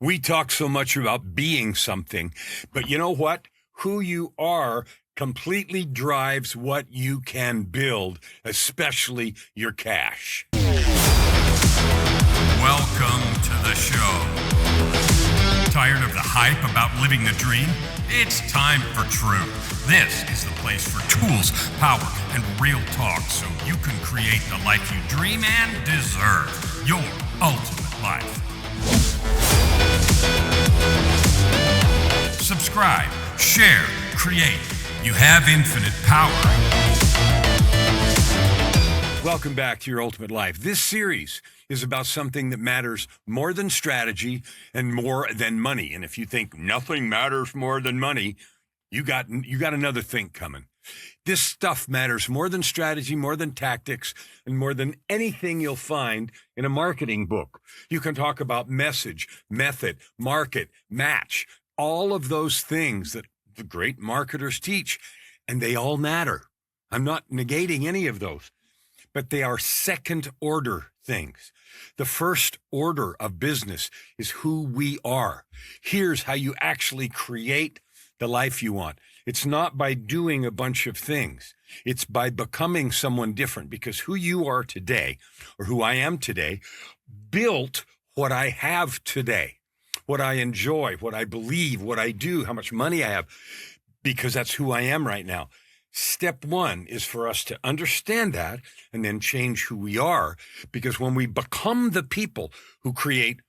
We talk so much about being something, but you know what? Who you are completely drives what you can build, especially your cash. Welcome to the show. Tired of the hype about living the dream? It's time for truth. This is the place for tools, power, and real talk so you can create the life you dream and deserve. Your ultimate life. Subscribe, share, create. You have infinite power. Welcome back to Your Ultimate Life. This series is about something that matters more than strategy and more than money. And if you think nothing matters more than money, you got another thing coming. This stuff matters more than strategy, more than tactics, and more than anything you'll find in a marketing book. You can talk about message, method, market, match, all of those things that the great marketers teach, and they all matter. I'm not negating any of those, but they are second order things. The first order of business is who we are. Here's how you actually create the life you want. It's not by doing a bunch of things. It's by becoming someone different, because who you are today, or who I am today, built what I have today, what I enjoy, what I believe, what I do, how much money I have, because that's who I am right now. Step one is for us to understand that and then change who we are, because when we become the people who create,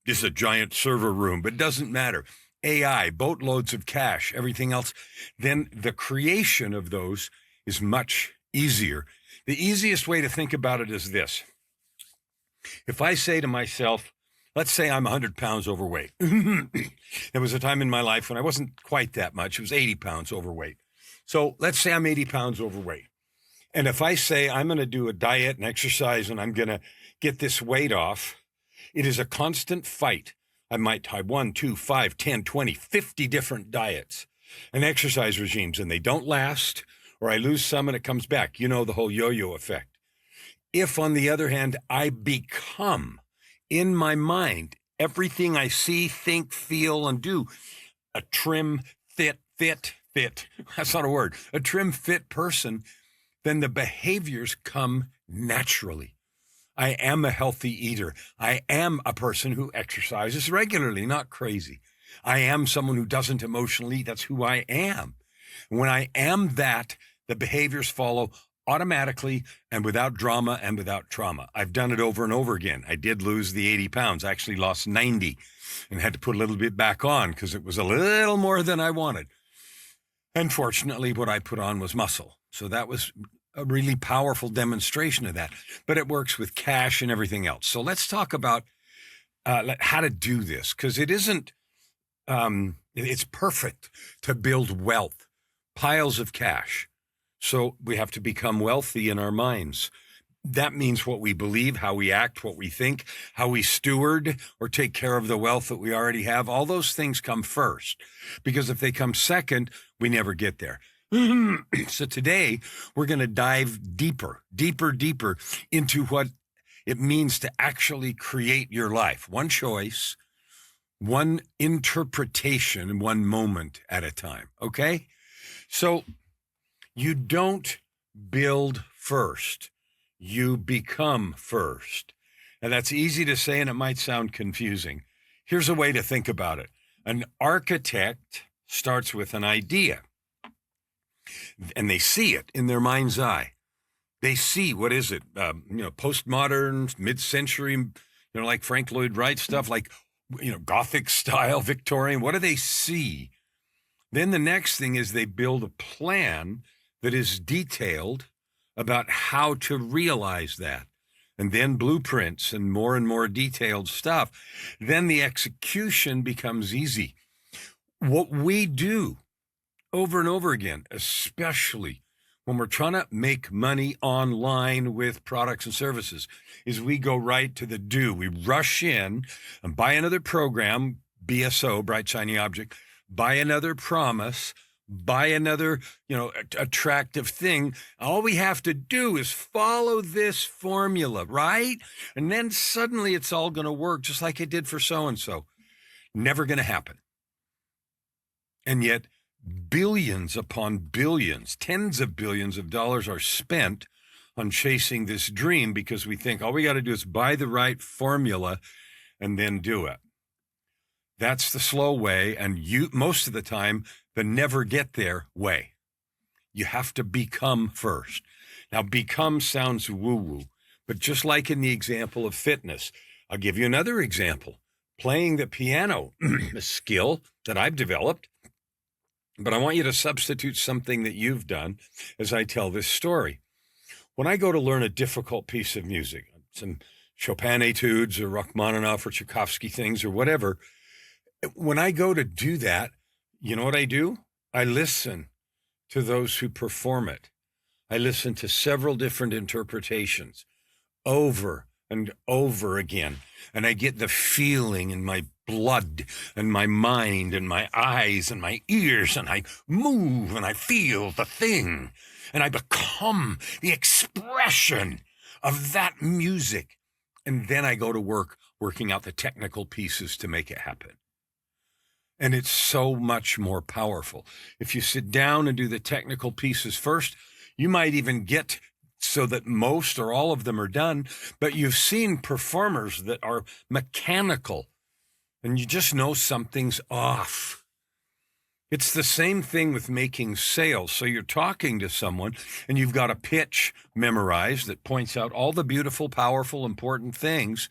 this is a giant server room, but it doesn't matter, AI, boatloads of cash, everything else, then the creation of those is much easier. The easiest way to think about it is this. If I say to myself, let's say I'm 100 pounds overweight. There was a time in my life when I wasn't quite that much. It was 80 pounds overweight. So let's say I'm 80 pounds overweight. And if I say I'm going to do a diet and exercise and I'm going to get this weight off, it is a constant fight. I might try 1, 2, 5, 10, 20, 50 different diets and exercise regimes, and they don't last, or I lose some and it comes back. You know, the whole yo-yo effect. If, on the other hand, I become in my mind everything I see, think, feel, and do, a trim, fit, that's not a word, a trim, fit person, then the behaviors come naturally. I am a healthy eater. I am a person who exercises regularly, not crazy. I am someone who doesn't emotionally eat. That's who I am. And when I am that, the behaviors follow automatically and without drama and without trauma. I've done it over and over again. I did lose the 80 pounds. I actually lost 90 and had to put a little bit back on because it was a little more than I wanted. Unfortunately, what I put on was muscle. So that was a really powerful demonstration of that. But it works with cash and everything else. So let's talk about how to do this, because it isn't, it's perfect to build wealth, piles of cash. So we have to become wealthy in our minds. That means what we believe, how we act, what we think, how we steward or take care of the wealth that we already have. All those things come first, because if they come second, we never get there. So today we're going to dive deeper into what it means to actually create your life. One choice, one interpretation, one moment at a time. Okay? So you don't build first. You become first. And that's easy to say, and it might sound confusing. Here's a way to think about it. An architect starts with an idea, and they see it in their mind's eye. They see, what is it? Postmodern, mid-century, like Frank Lloyd Wright stuff, like, Gothic style, Victorian. What do they see? Then the next thing is they build a plan that is detailed about how to realize that, and then blueprints and more detailed stuff. Then the execution becomes easy. What we do over and over again, especially when we're trying to make money online with products and services, is we go right to the do. We rush in and buy another program, BSO, bright shiny object, buy another promise, buy another, attractive thing. All we have to do is follow this formula, right? And then suddenly it's all going to work just like it did for so-and-so. Never going to happen. And yet, billions upon billions, tens of billions of dollars are spent on chasing this dream because we think all we got to do is buy the right formula and then do it. That's the slow way, and most of the time, the never get there way. You have to become first. Now, become sounds woo-woo, but just like in the example of fitness, I'll give you another example. Playing the piano, a skill that I've developed, but I want you to substitute something that you've done as I tell this story. When I go to learn a difficult piece of music, some Chopin etudes or Rachmaninoff or Tchaikovsky things or whatever, when I go to do that, you know what I do? I listen to those who perform it. I listen to several different interpretations over and over again. And I get the feeling in my blood and my mind and my eyes and my ears, and I move and I feel the thing, and I become the expression of that music. And then I go to work working out the technical pieces to make it happen. And it's so much more powerful. If you sit down and do the technical pieces first, you might even get so that most or all of them are done, but you've seen performers that are mechanical and you just know something's off. It's the same thing with making sales. So you're talking to someone and you've got a pitch memorized that points out all the beautiful, powerful, important things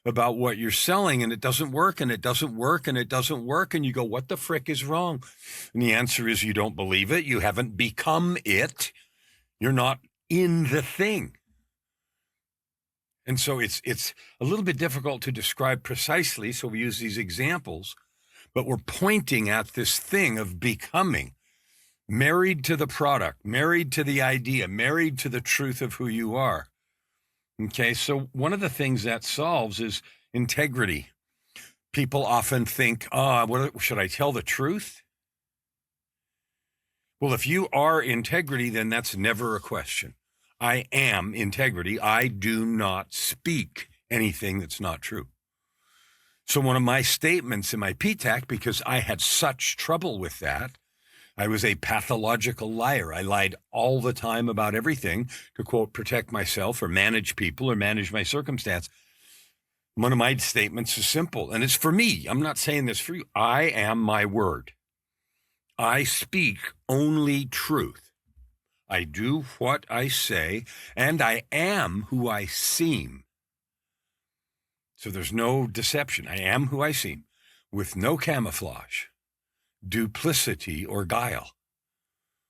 about what you're selling, and it doesn't work, and it doesn't work, and it doesn't work, and you go, what the frick is wrong? And the answer is you don't believe it. You haven't become it. You're not in the thing. And so it's a little bit difficult to describe precisely, so we use these examples, but we're pointing at this thing of becoming, married to the product, married to the idea, married to the truth of who you are. Okay, so one of the things that solves is integrity. People often think, should I tell the truth? Well, if you are integrity, then that's never a question. I am integrity. I do not speak anything that's not true. So one of my statements in my PTAC, because I had such trouble with that, I was a pathological liar. I lied all the time about everything to, quote, protect myself or manage people or manage my circumstance. One of my statements is simple, and it's for me. I'm not saying this for you. I am my word. I speak only truth. I do what I say, and I am who I seem. So there's no deception. I am who I seem, with no camouflage, duplicity, or guile,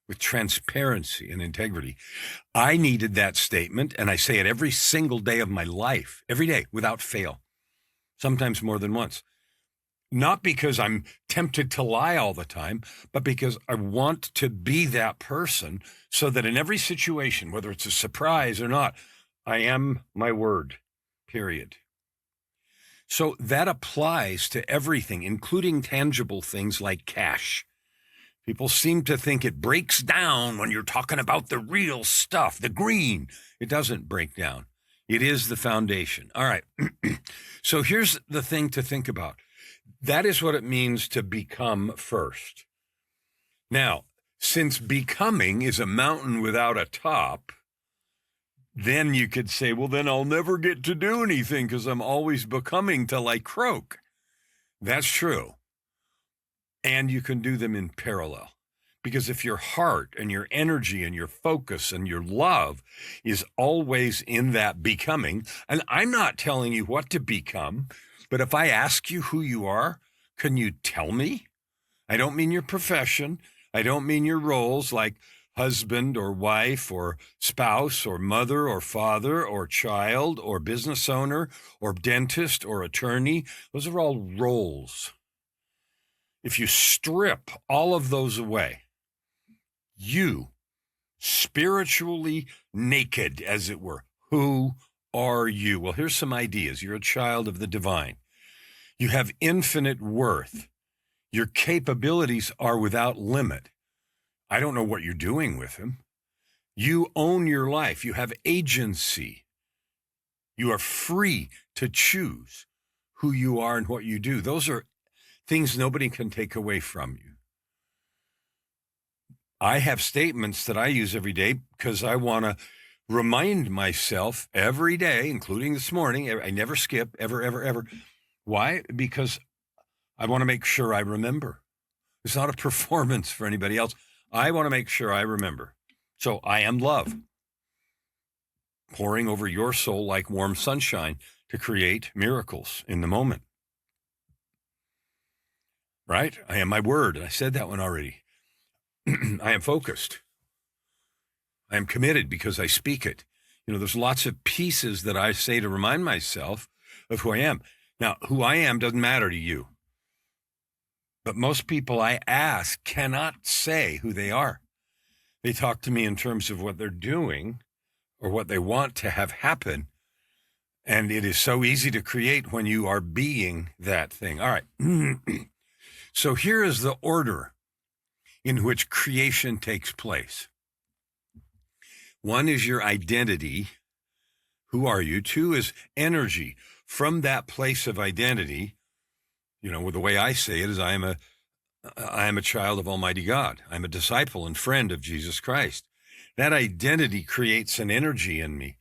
with transparency and integrity. I needed that statement, and I say it every single day of my life, every day, without fail, sometimes more than once. Not because I'm tempted to lie all the time, but because I want to be that person so that in every situation, whether it's a surprise or not, I am my word, period. So that applies to everything, including tangible things like cash. People seem to think it breaks down when you're talking about the real stuff, the green. It doesn't break down. It is the foundation. All right. So here's the thing to think about. That is what it means to become first. Now, since becoming is a mountain without a top, then you could say, well, then I'll never get to do anything because I'm always becoming till I croak. That's true. And you can do them in parallel. Because if your heart and your energy and your focus and your love is always in that becoming, and I'm not telling you what to become, but if I ask you who you are, can you tell me? I don't mean your profession. I don't mean your roles like husband or wife or spouse or mother or father or child or business owner or dentist or attorney. Those are all roles. If you strip all of those away, you, spiritually naked, as it were, who are you? Well, here's some ideas. You're a child of the divine. You have infinite worth. Your capabilities are without limit. I don't know what you're doing with them. You own your life. You have agency. You are free to choose who you are and what you do. Those are things nobody can take away from you. I have statements that I use every day because I want to remind myself every day, including this morning. I never skip, ever, ever, ever. Why? Because I want to make sure I remember. It's not a performance for anybody else. I want to make sure I remember. So I am love, pouring over your soul like warm sunshine to create miracles in the moment. Right? I am my word. I said that one already. I am focused. I am committed because I speak it. There's lots of pieces that I say to remind myself of who I am. Now, who I am doesn't matter to you. But most people I ask cannot say who they are. They talk to me in terms of what they're doing or what they want to have happen. And it is so easy to create when you are being that thing. All right. So here is the order in which creation takes place. One is your identity. Who are you? Two is energy. From that place of identity, the way I say it is I am a child of Almighty God. I'm a disciple and friend of Jesus Christ. That identity creates an energy in me,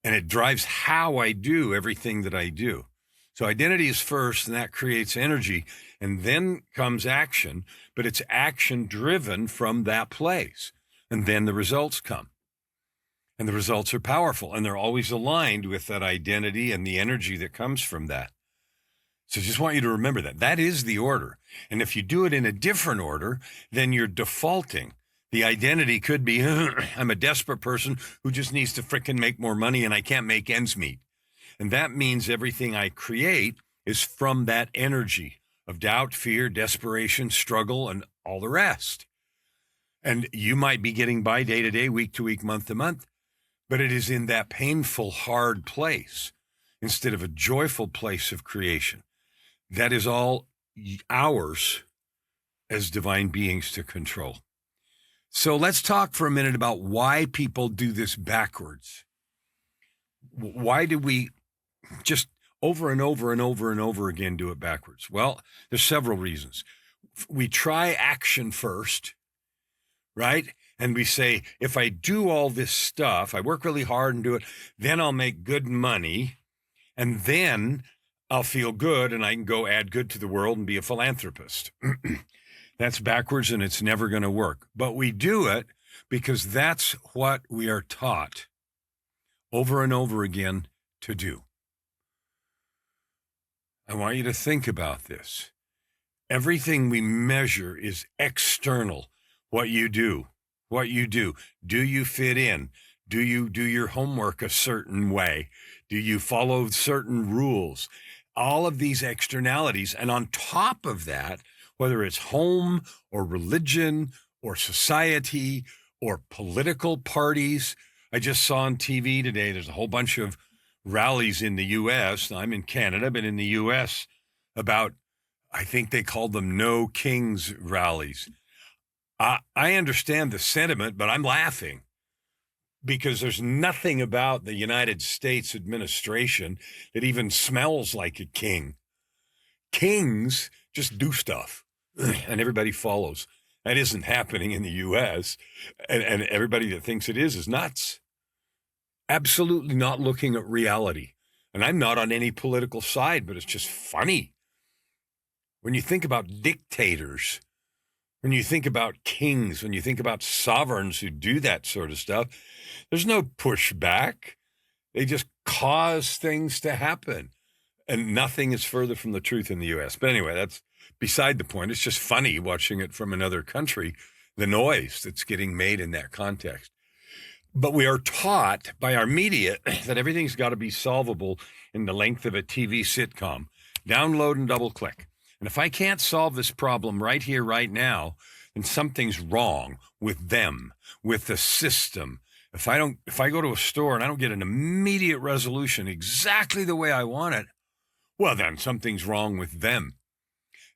and it drives how I do everything that I do. So identity is first, and that creates energy, and then comes action, but it's action driven from that place. And then the results come. And the results are powerful, and they're always aligned with that identity and the energy that comes from that. So just want you to remember that. That is the order. And if you do it in a different order, then you're defaulting. The identity could be, I'm a desperate person who just needs to frickin' make more money and I can't make ends meet. And that means everything I create is from that energy of doubt, fear, desperation, struggle, and all the rest. And you might be getting by day to day, week to week, month to month, but it is in that painful, hard place instead of a joyful place of creation. That is all ours as divine beings to control. So let's talk for a minute about why people do this backwards. Why do we just over and over and over and over again do it backwards? Well, there's several reasons. We try action first, right? And we say, if I do all this stuff, I work really hard and do it, then I'll make good money, and then I'll feel good and I can go add good to the world and be a philanthropist. That's backwards and it's never going to work. But we do it because that's what we are taught over and over again to do. I want you to think about this. Everything we measure is external. What you do. Do you fit in? Do you do your homework a certain way? Do you follow certain rules? All of these externalities. And on top of that, whether it's home or religion or society or political parties, I just saw on TV today, there's a whole bunch of rallies in the U.S. I'm in Canada, but in the U.S. about, I think they called them No Kings rallies. I understand the sentiment, but I'm laughing because there's nothing about the United States administration that even smells like a king. Kings just do stuff and everybody follows. That isn't happening in the U.S. And everybody that thinks it is nuts. Absolutely not looking at reality. And I'm not on any political side, but it's just funny. When you think about dictators, when you think about kings, when you think about sovereigns who do that sort of stuff, there's no pushback. They just cause things to happen. And nothing is further from the truth in the U.S. But anyway, that's beside the point. It's just funny watching it from another country, the noise that's getting made in that context. But we are taught by our media that everything's got to be solvable in the length of a TV sitcom. Download and double click. And if I can't solve this problem right here, right now, then something's wrong with them, with the system. If I go to a store and I don't get an immediate resolution exactly the way I want it, well, then something's wrong with them.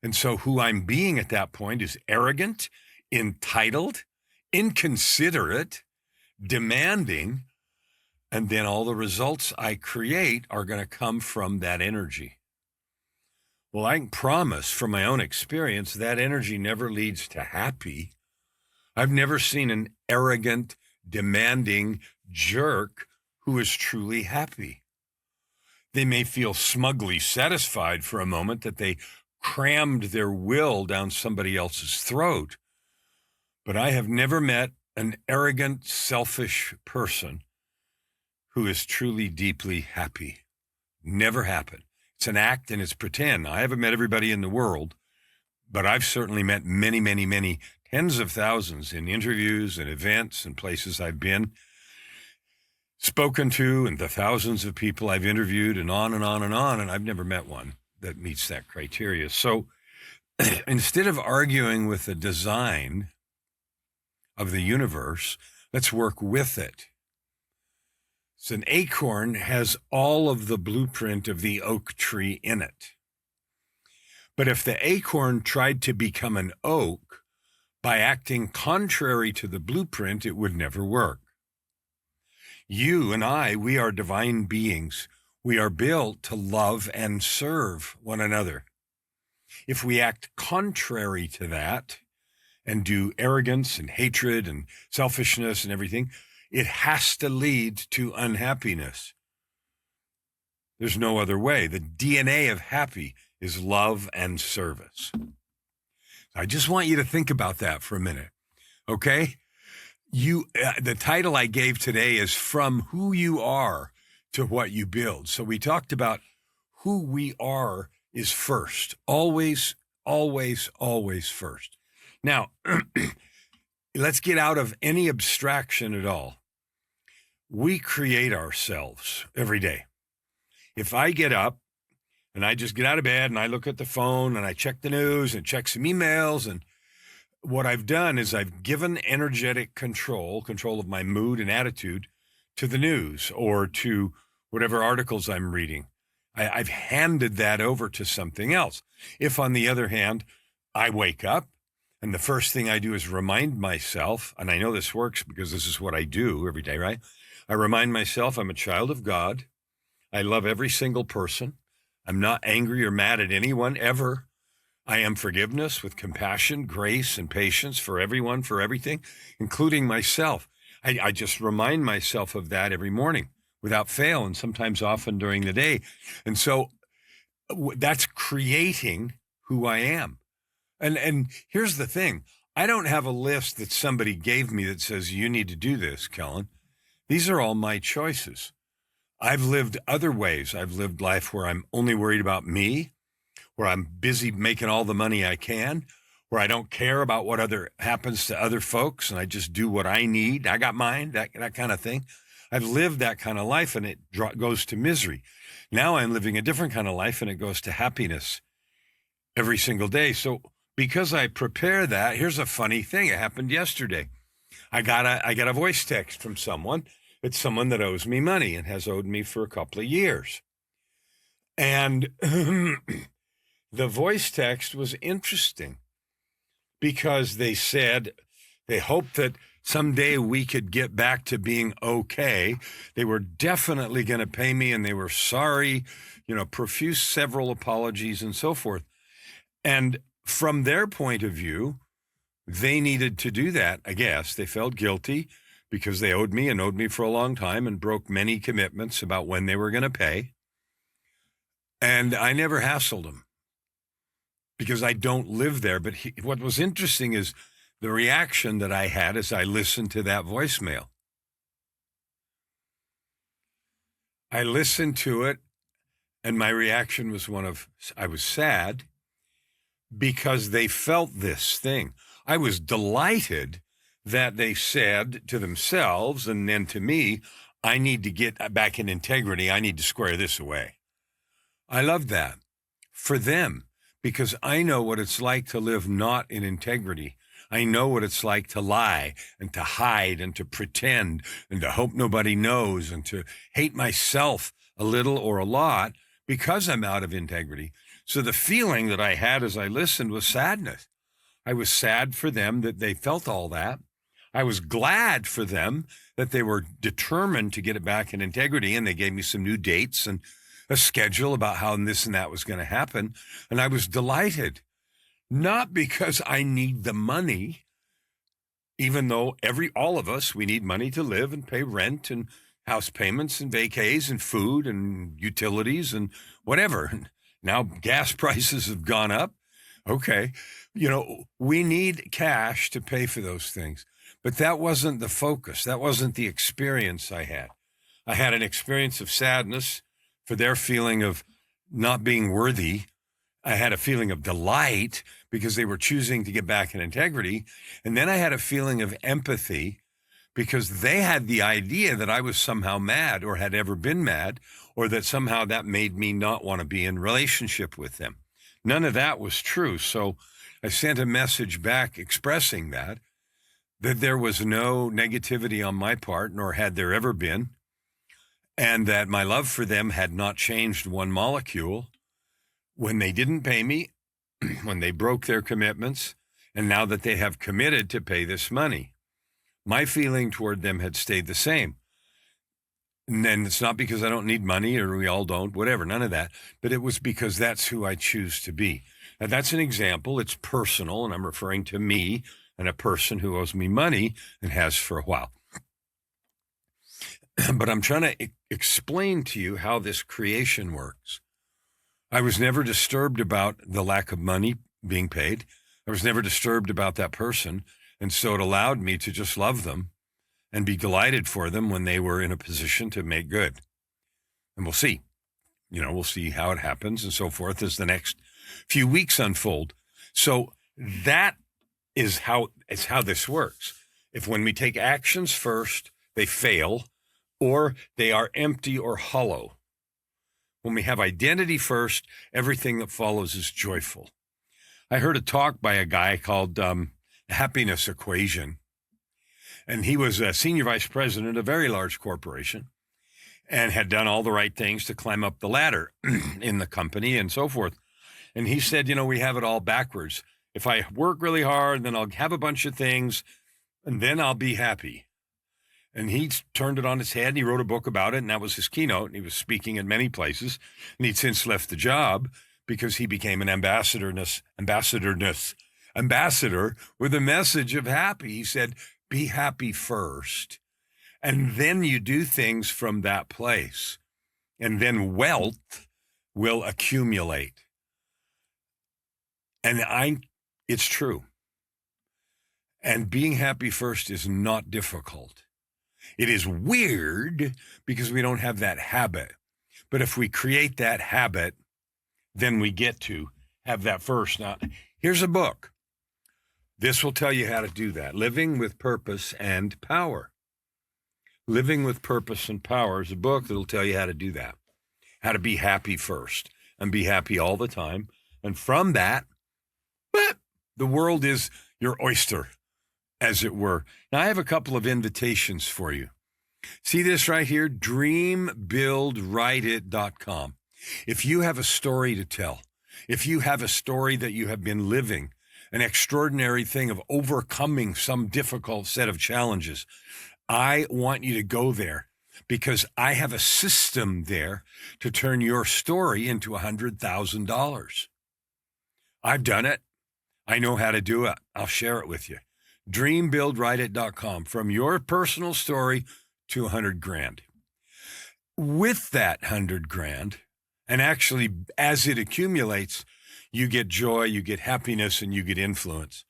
And so who I'm being at that point is arrogant, entitled, inconsiderate, demanding, and then all the results I create are going to come from that energy. Well, I can promise from my own experience that energy never leads to happy. I've never seen an arrogant, demanding jerk who is truly happy. They may feel smugly satisfied for a moment that they crammed their will down somebody else's throat. But I have never met an arrogant, selfish person who is truly, deeply happy. Never happened. It's an act and it's pretend. I haven't met everybody in the world, but I've certainly met many, many, many tens of thousands in interviews and events and places I've been, spoken to, and the thousands of people I've interviewed and on and on and on, and I've never met one that meets that criteria. So instead of arguing with the design of the universe, let's work with it. So an acorn has all of the blueprint of the oak tree in it. But if the acorn tried to become an oak by acting contrary to the blueprint, it would never work. You and I, we are divine beings. We are built to love and serve one another. If we act contrary to that and do arrogance and hatred and selfishness and everything, it has to lead to unhappiness. There's no other way. The DNA of happy is love and service. I just want you to think about that for a minute, okay? The title I gave today is From Who You Are to What You Build. So we talked about who we are is first. Always, always, always first. Now, let's get out of any abstraction at all. We create ourselves every day. If I get up and I just get out of bed and I look at the phone and I check the news and check some emails, and what I've done is I've given energetic control of my mood and attitude to the news or to whatever articles I'm reading. I've handed that over to something else. If, on the other hand, I wake up and the first thing I do is remind myself, and I know this works because this is what I do every day, right? I remind myself I'm a child of God. I love every single person. I'm not angry or mad at anyone ever. I am forgiveness with compassion, grace, and patience for everyone, for everything, including myself. I just remind myself of that every morning without fail, and sometimes often during the day. And so that's creating who I am. And here's the thing. I don't have a list that somebody gave me that says, you need to do this, Kellan. These are all my choices. I've lived other ways. I've lived life where I'm only worried about me, where I'm busy making all the money I can, where I don't care about what happens to other folks, and I just do what I need. I got mine, that kind of thing. I've lived that kind of life, and it goes to misery. Now I'm living a different kind of life, and it goes to happiness every single day. So because I prepare that, here's a funny thing. It happened yesterday. I got a voice text from someone. It's someone that owes me money and has owed me for a couple of years. And the voice text was interesting because they said they hoped that someday we could get back to being okay. They were definitely going to pay me, and they were sorry, profuse several apologies and so forth. And from their point of view, they needed to do that, I guess. They felt guilty because they owed me for a long time and broke many commitments about when they were going to pay. And I never hassled them because I don't live there. But what was interesting is the reaction that I had as I listened to that voicemail. I listened to it, and my reaction was I was sad because they felt this thing. I was delighted that they said to themselves and then to me, I need to get back in integrity. I need to square this away. I love that for them because I know what it's like to live not in integrity. I know what it's like to lie and to hide and to pretend and to hope nobody knows and to hate myself a little or a lot because I'm out of integrity. So the feeling that I had as I listened was sadness. I was sad for them that they felt all that. I was glad for them that they were determined to get it back in integrity, and they gave me some new dates and a schedule about how this and that was going to happen. And I was delighted, not because I need the money, even though all of us, we need money to live and pay rent and house payments and vacays and food and utilities and whatever. Now gas prices have gone up. Okay. We need cash to pay for those things. But that wasn't the focus. That wasn't the experience I had. I had an experience of sadness for their feeling of not being worthy. I had a feeling of delight because they were choosing to get back in integrity. And then I had a feeling of empathy because they had the idea that I was somehow mad or had ever been mad, or that somehow that made me not want to be in relationship with them. None of that was true. So I sent a message back expressing that there was no negativity on my part, nor had there ever been, and that my love for them had not changed one molecule when they didn't pay me, when they broke their commitments, and now that they have committed to pay this money. My feeling toward them had stayed the same. And then it's not because I don't need money, or we all don't, whatever, none of that, but it was because that's who I choose to be. Now, that's an example. It's personal, and I'm referring to me and a person who owes me money and has for a while. But I'm trying to explain to you how this creation works. I was never disturbed about the lack of money being paid. I was never disturbed about that person. And so it allowed me to just love them and be delighted for them when they were in a position to make good. And we'll see. We'll see how it happens and so forth as the next few weeks unfold. So that is how this works. If when we take actions first, they fail, or they are empty or hollow. When we have identity first, everything that follows is joyful. I heard a talk by a guy called Happiness Equation, and he was a senior vice president of a very large corporation and had done all the right things to climb up the ladder in the company and so forth. And he said, we have it all backwards. If I work really hard, then I'll have a bunch of things, and then I'll be happy. And he turned it on its head, and he wrote a book about it, and that was his keynote. And he was speaking at many places, and he'd since left the job because he became an ambassador with a message of happy. He said, be happy first, and then you do things from that place, and then wealth will accumulate. And it's true. And being happy first is not difficult. It is weird because we don't have that habit. But if we create that habit, then we get to have that first. Now, here's a book. This will tell you how to do that. Living with Purpose and Power. Living with Purpose and Power is a book that will tell you how to do that. How to be happy first and be happy all the time. And from that, the world is your oyster, as it were. Now, I have a couple of invitations for you. See this right here? DreamBuildWriteIt.com. If you have a story to tell, if you have a story that you have been living, an extraordinary thing of overcoming some difficult set of challenges, I want you to go there because I have a system there to turn your story into $100,000. I've done it. I know how to do it. I'll share it with you. DreamBuildWriteIt.com. From your personal story to $100,000. With that $100,000, and actually as it accumulates, you get joy, you get happiness, and you get influence.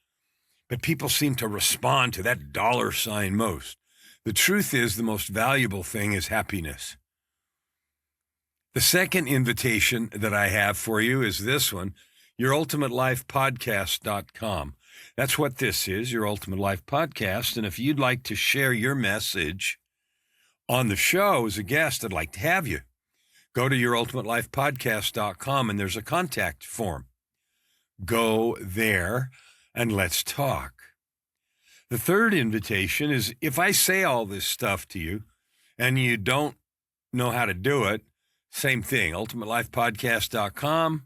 But people seem to respond to that dollar sign most. The truth is, the most valuable thing is happiness. The second invitation that I have for you is this one, YourUltimateLifePodcast.com. That's what this is, Your Ultimate Life Podcast. And if you'd like to share your message on the show as a guest, I'd like to have you. Go to YourUltimateLifePodcast.com and there's a contact form. Go there and let's talk. The third invitation is if I say all this stuff to you and you don't know how to do it, same thing, UltimateLifePodcast.com.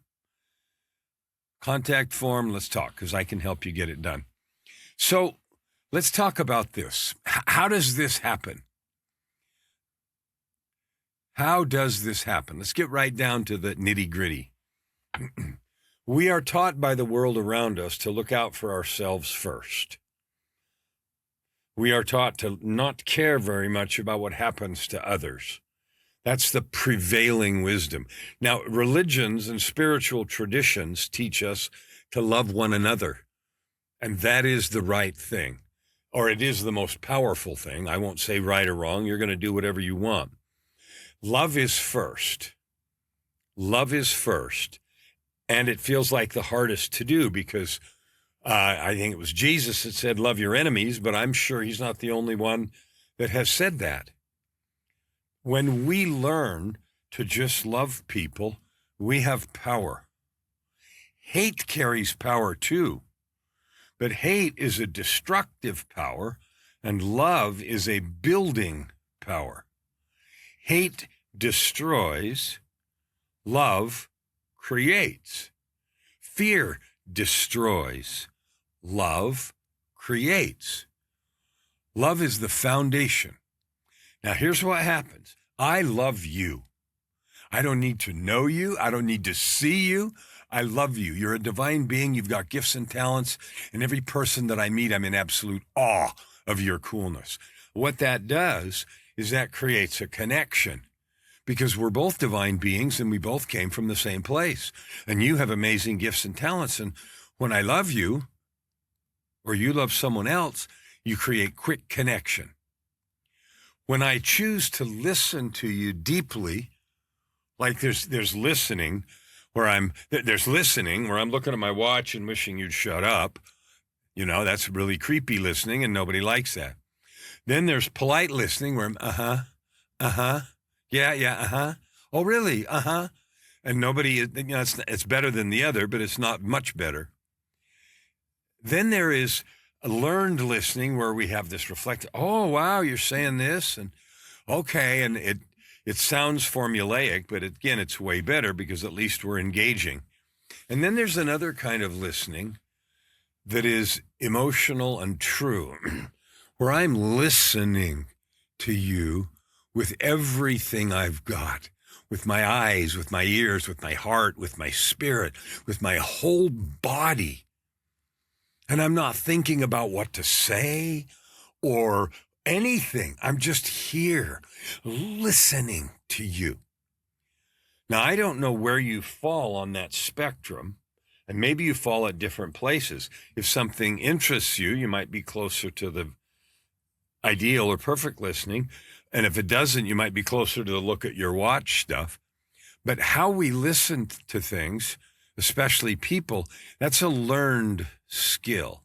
Contact form, let's talk, because I can help you get it done. So let's talk about this. How does this happen? How does this happen? Let's get right down to the nitty-gritty. We are taught by the world around us to look out for ourselves first. We are taught to not care very much about what happens to others. That's the prevailing wisdom. Now, religions and spiritual traditions teach us to love one another, and that is the right thing, or it is the most powerful thing. I won't say right or wrong. You're going to do whatever you want. Love is first. Love is first. And it feels like the hardest to do because I think it was Jesus that said, love your enemies, but I'm sure he's not the only one that has said that. When we learn to just love people, we have power. Hate carries power too, but hate is a destructive power and love is a building power. Hate destroys, love creates. Fear destroys, love creates. Love is the foundation. Now, here's what happens. I love you. I don't need to know you. I don't need to see you. I love you. You're a divine being. You've got gifts and talents. And every person that I meet, I'm in absolute awe of your coolness. What that does is that creates a connection because we're both divine beings and we both came from the same place. And you have amazing gifts and talents. And when I love you or you love someone else, you create quick connection. When I choose to listen to you deeply, like there's listening where I'm looking at my watch and wishing you'd shut up. You know, that's really creepy listening and nobody likes that. Then there's polite listening where I'm, yeah, oh, really? And nobody, it's better than the other, but it's not much better. Then there is a learned listening where we have this reflective, oh, wow, you're saying this, and okay, and it sounds formulaic, but again, it's way better because at least we're engaging. And then there's another kind of listening that is emotional and true, where I'm listening to you with everything I've got, with my eyes, with my ears, with my heart, with my spirit, with my whole body. And I'm not thinking about what to say or anything. I'm just here listening to you. Now, I don't know where you fall on that spectrum, and maybe you fall at different places. If something interests you, you might be closer to the ideal or perfect listening. And if it doesn't, you might be closer to the look at your watch stuff. But how we listen to things, especially people, that's a learned skill.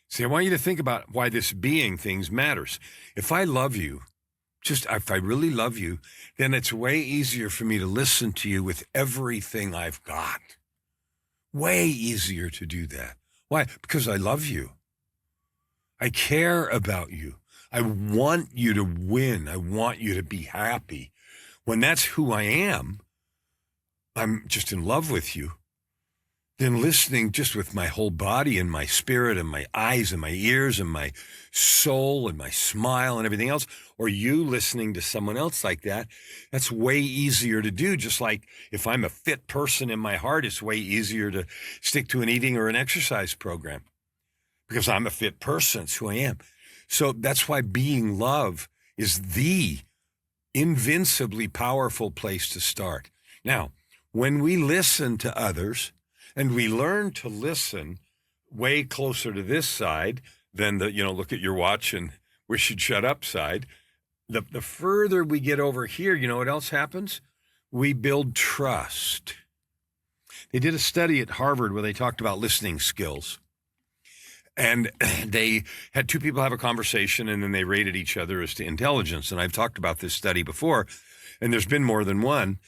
See, I want you to think about why this being things matters. If I love you, if I really love you, then it's way easier for me to listen to you with everything I've got. Way easier to do that. Why? Because I love you. I care about you. I want you to win. I want you to be happy. When that's who I am, I'm just in love with you. Then listening just with my whole body and my spirit and my eyes and my ears and my soul and my smile and everything else, or you listening to someone else like that, that's way easier to do. Just like if I'm a fit person in my heart, it's way easier to stick to an eating or an exercise program because I'm a fit person. It's who I am. So that's why being love is the invincibly powerful place to start. Now, when we listen to others and we learn to listen way closer to this side than the, look at your watch and wish you'd shut up side, the further we get over here, you know what else happens? We build trust. They did a study at Harvard where they talked about listening skills. And they had two people have a conversation and then they rated each other as to intelligence. And I've talked about this study before, and there's been more than one.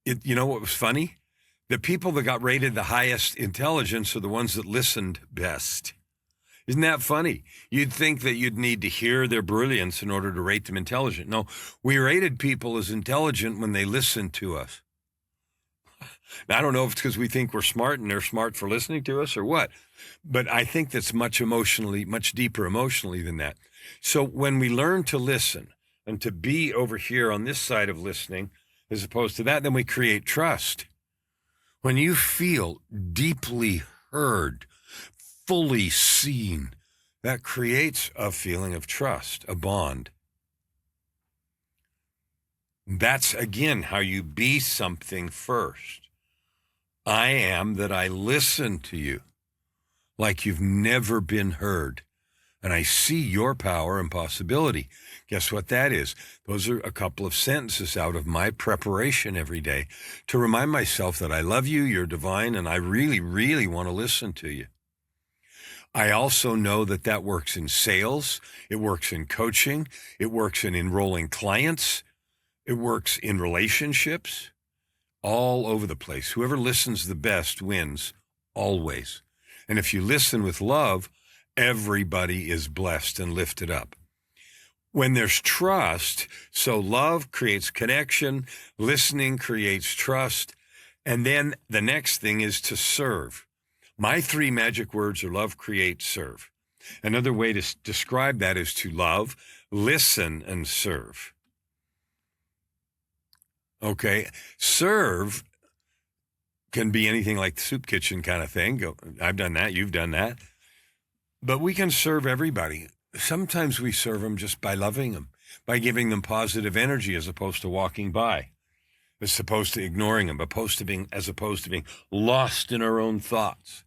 You know what was funny? The people that got rated the highest intelligence are the ones that listened best. Isn't that funny? You'd think that you'd need to hear their brilliance in order to rate them intelligent. No, we rated people as intelligent when they listened to us. Now, I don't know if it's because we think we're smart and they're smart for listening to us or what, but I think that's much deeper emotionally than that. So when we learn to listen, and to be over here on this side of listening as opposed to that, then we create trust. When you feel deeply heard, fully seen, that creates a feeling of trust, a bond. That's, again, how you be something first. I am that I listen to you like you've never been heard. And I see your power and possibility. Guess what that is? Those are a couple of sentences out of my preparation every day to remind myself that I love you, you're divine, and I really, really want to listen to you. I also know that that works in sales. It works in coaching. It works in enrolling clients. It works in relationships, all over the place. Whoever listens the best wins, always. And if you listen with love, everybody is blessed and lifted up. When there's trust, so love creates connection, listening creates trust, and then the next thing is to serve. My 3 magic words are love, create, serve. Another way to describe that is to love, listen, and serve. Okay, serve can be anything like the soup kitchen kind of thing. I've done that, you've done that. But we can serve everybody. Sometimes we serve them just by loving them, by giving them positive energy as opposed to walking by, as opposed to ignoring them, as opposed to being lost in our own thoughts.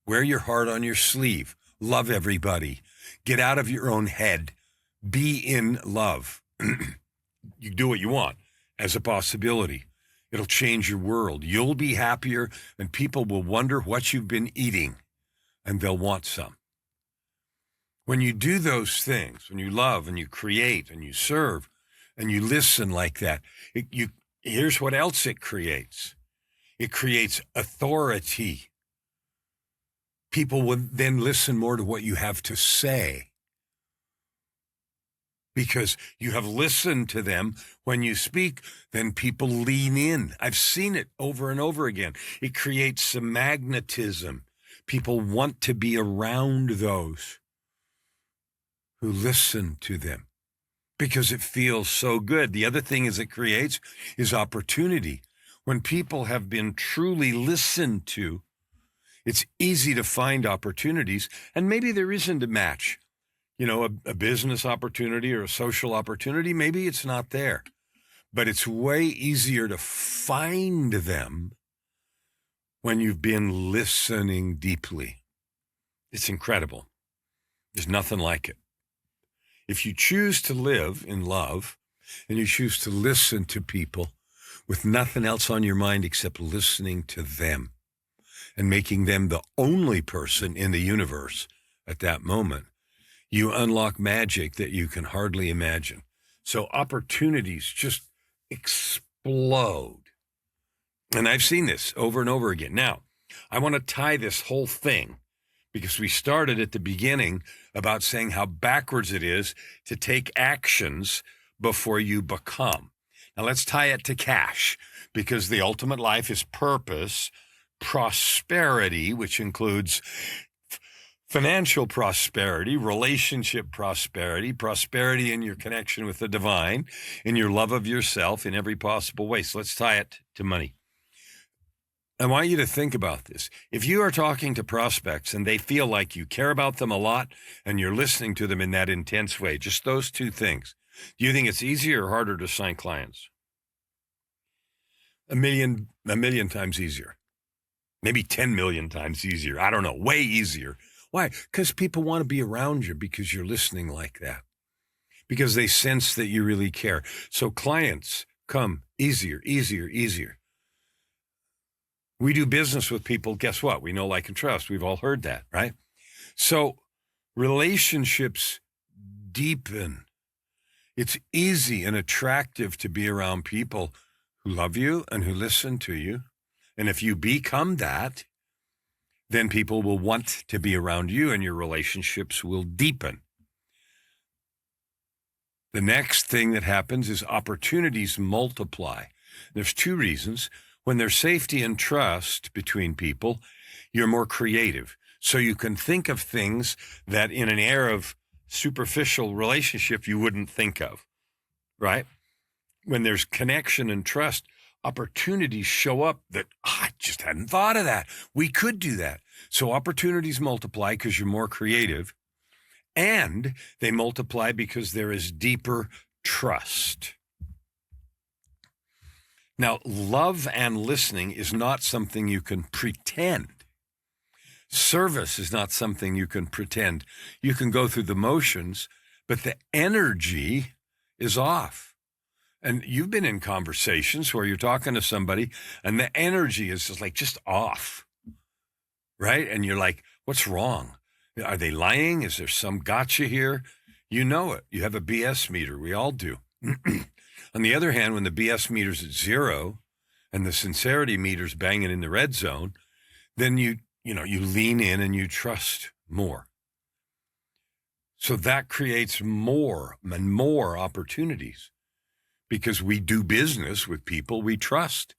Wear your heart on your sleeve. Love everybody. Get out of your own head. Be in love. You do what you want as a possibility. It'll change your world. You'll be happier, and people will wonder what you've been eating, and they'll want some. When you do those things, when you love and you create and you serve and you listen like that, here's what else it creates. It creates authority. People will then listen more to what you have to say because you have listened to them. When you speak, then people lean in. I've seen it over and over again. It creates some magnetism. People want to be around those who listen to them because it feels so good. The other thing it creates is opportunity. When people have been truly listened to, it's easy to find opportunities, and maybe there isn't a match. You know, a business opportunity or a social opportunity, maybe it's not there. But it's way easier to find them when you've been listening deeply. It's incredible. There's nothing like it. If you choose to live in love and you choose to listen to people with nothing else on your mind except listening to them and making them the only person in the universe at that moment, you unlock magic that you can hardly imagine. So opportunities just explode. And I've seen this over and over again. Now, I want to tie this whole thing because we started at the beginning about saying how backwards it is to take actions before you become. Now let's tie it to cash because the ultimate life is purpose, prosperity, which includes financial prosperity, relationship prosperity, prosperity in your connection with the divine, in your love of yourself in every possible way. So let's tie it to money. I want you to think about this. If you are talking to prospects and they feel like you care about them a lot and you're listening to them in that intense way, just those 2 things, do you think it's easier or harder to sign clients? A million times easier. Maybe 10 million times easier. I don't know, way easier. Why? Because people want to be around you because you're listening like that. Because they sense that you really care. So clients come easier, easier, easier. We do business with people, guess what? We know, like, and trust. We've all heard that, right? So relationships deepen. It's easy and attractive to be around people who love you and who listen to you. And if you become that, then people will want to be around you and your relationships will deepen. The next thing that happens is opportunities multiply. There's 2 reasons. When there's safety and trust between people, you're more creative. So you can think of things that in an air of superficial relationship you wouldn't think of, right? When there's connection and trust, opportunities show up that I just hadn't thought of that. We could do that. So opportunities multiply because you're more creative, and they multiply because there is deeper trust. Now, love and listening is not something you can pretend. Service is not something you can pretend. You can go through the motions, but the energy is off. And you've been in conversations where you're talking to somebody and the energy is just off, right? And you're like, what's wrong? Are they lying? Is there some gotcha here? You know it. You have a BS meter. We all do. On the other hand, when the BS meter's at zero and the sincerity meter's banging in the red zone, then you lean in and you trust more. So that creates more and more opportunities because we do business with people we trust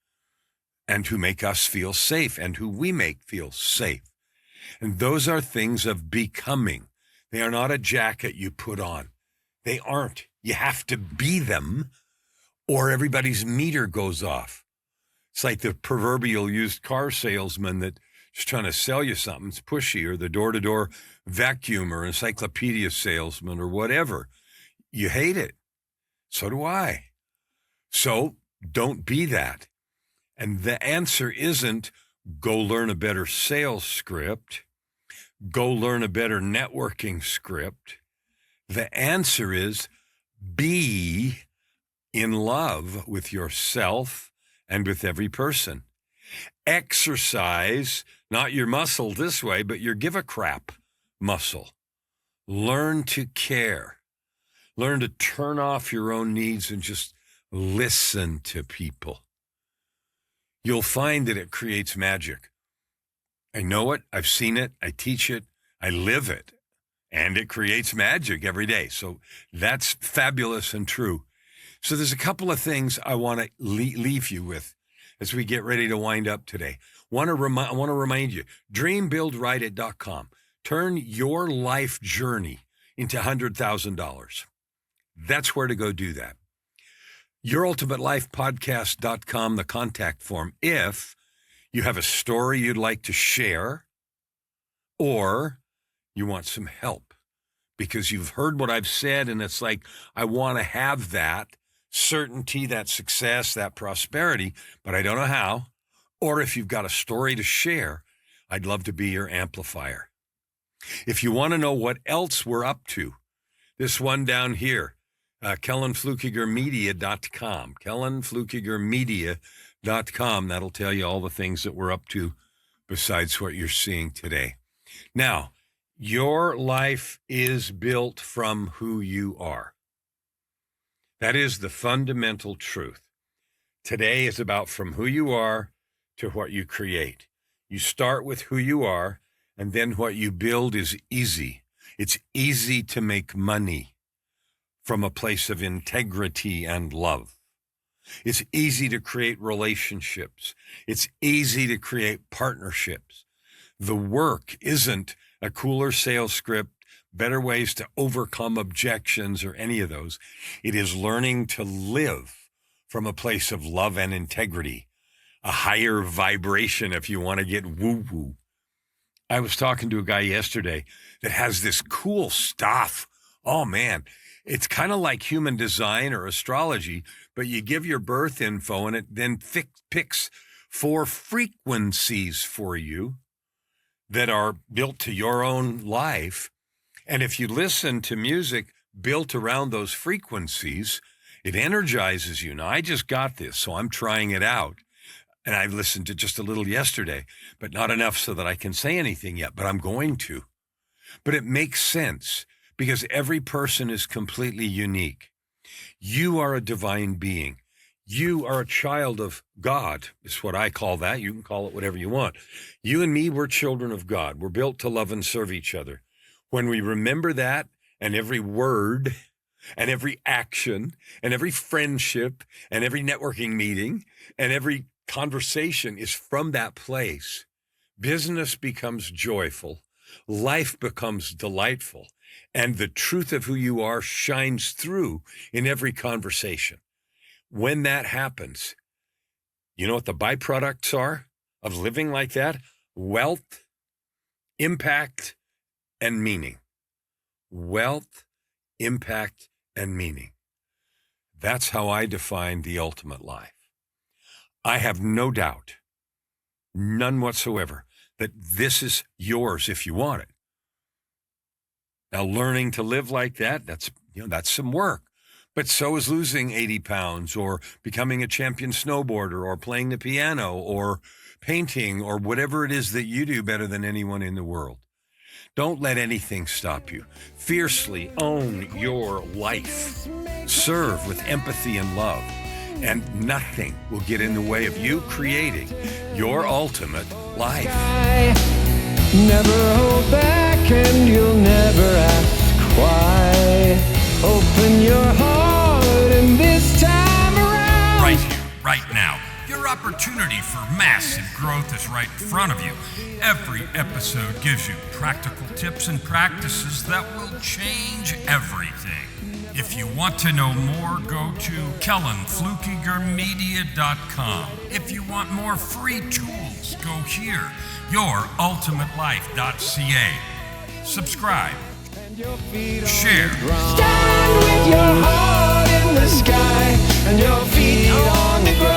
and who make us feel safe and who we make feel safe. And those are things of becoming. They are not a jacket you put on. They aren't. You have to be them or everybody's meter goes off. It's like the proverbial used car salesman that just trying to sell you something. It's pushy, or the door-to-door vacuum or encyclopedia salesman or whatever. You hate it. So do I. So don't be that. And the answer isn't go learn a better sales script, go learn a better networking script. The answer is be in love with yourself and with every person. Exercise, not your muscle this way, but your give a crap muscle. Learn to care. Learn to turn off your own needs and just listen to people. You'll find that it creates magic. I know it. I've seen it. I teach it. I live it. And it creates magic every day. So that's fabulous and true. So there's a couple of things I want to leave you with as we get ready to wind up today. I want to remind you, dreambuildwriteit.com. Turn your life journey into $100,000. That's where to go do that. YourUltimateLifePodcast.com, the contact form, if you have a story you'd like to share or you want some help because you've heard what I've said and it's like, I want to have that certainty, that success, that prosperity, but I don't know how. Or if you've got a story to share, I'd love to be your amplifier. If you want to know what else we're up to, this one down here, KellanFluckigerMedia.com, KellanFluckigerMedia.com. That'll tell you all the things that we're up to besides what you're seeing today. Now, your life is built from who you are. That is the fundamental truth. Today is about from who you are to what you create. You start with who you are, and then what you build is easy. It's easy to make money from a place of integrity and love. It's easy to create relationships. It's easy to create partnerships. The work isn't a cooler sales script, better ways to overcome objections or any of those. It is learning to live from a place of love and integrity, a higher vibration if you want to get woo-woo. I was talking to a guy yesterday that has this cool stuff. Oh, man. It's kind of like human design or astrology, but you give your birth info and it then picks 4 frequencies for you that are built to your own life. And if you listen to music built around those frequencies, it energizes you. Now, I just got this, so I'm trying it out. And I listened to just a little yesterday, but not enough so that I can say anything yet, but I'm going to. But it makes sense. Because every person is completely unique. You are a divine being. You are a child of God, is what I call that. You can call it whatever you want. You and me, we're children of God. We're built to love and serve each other. When we remember that, and every word, and every action, and every friendship, and every networking meeting, and every conversation is from that place, business becomes joyful. Life becomes delightful. And the truth of who you are shines through in every conversation. When that happens, you know what the byproducts are of living like that? Wealth, impact, and meaning. Wealth, impact, and meaning. That's how I define the ultimate life. I have no doubt, none whatsoever, that this is yours if you want it. Now, learning to live like that, that's some work. But so is losing 80 pounds or becoming a champion snowboarder or playing the piano or painting or whatever it is that you do better than anyone in the world. Don't let anything stop you. Fiercely own your life. Serve with empathy and love. And nothing will get in the way of you creating your ultimate life. Never hold back and you'll never ask why. Open your heart and this time around. Right here, right now. Your opportunity for massive growth is right in front of you. Every episode gives you practical tips and practices that will change everything. If you want to know more, go to KellanFluckigerMedia.com. If you want more free tools, go here, YourUltimateLife.ca. Subscribe. Share. Stand with your heart in the sky and your feet on the ground.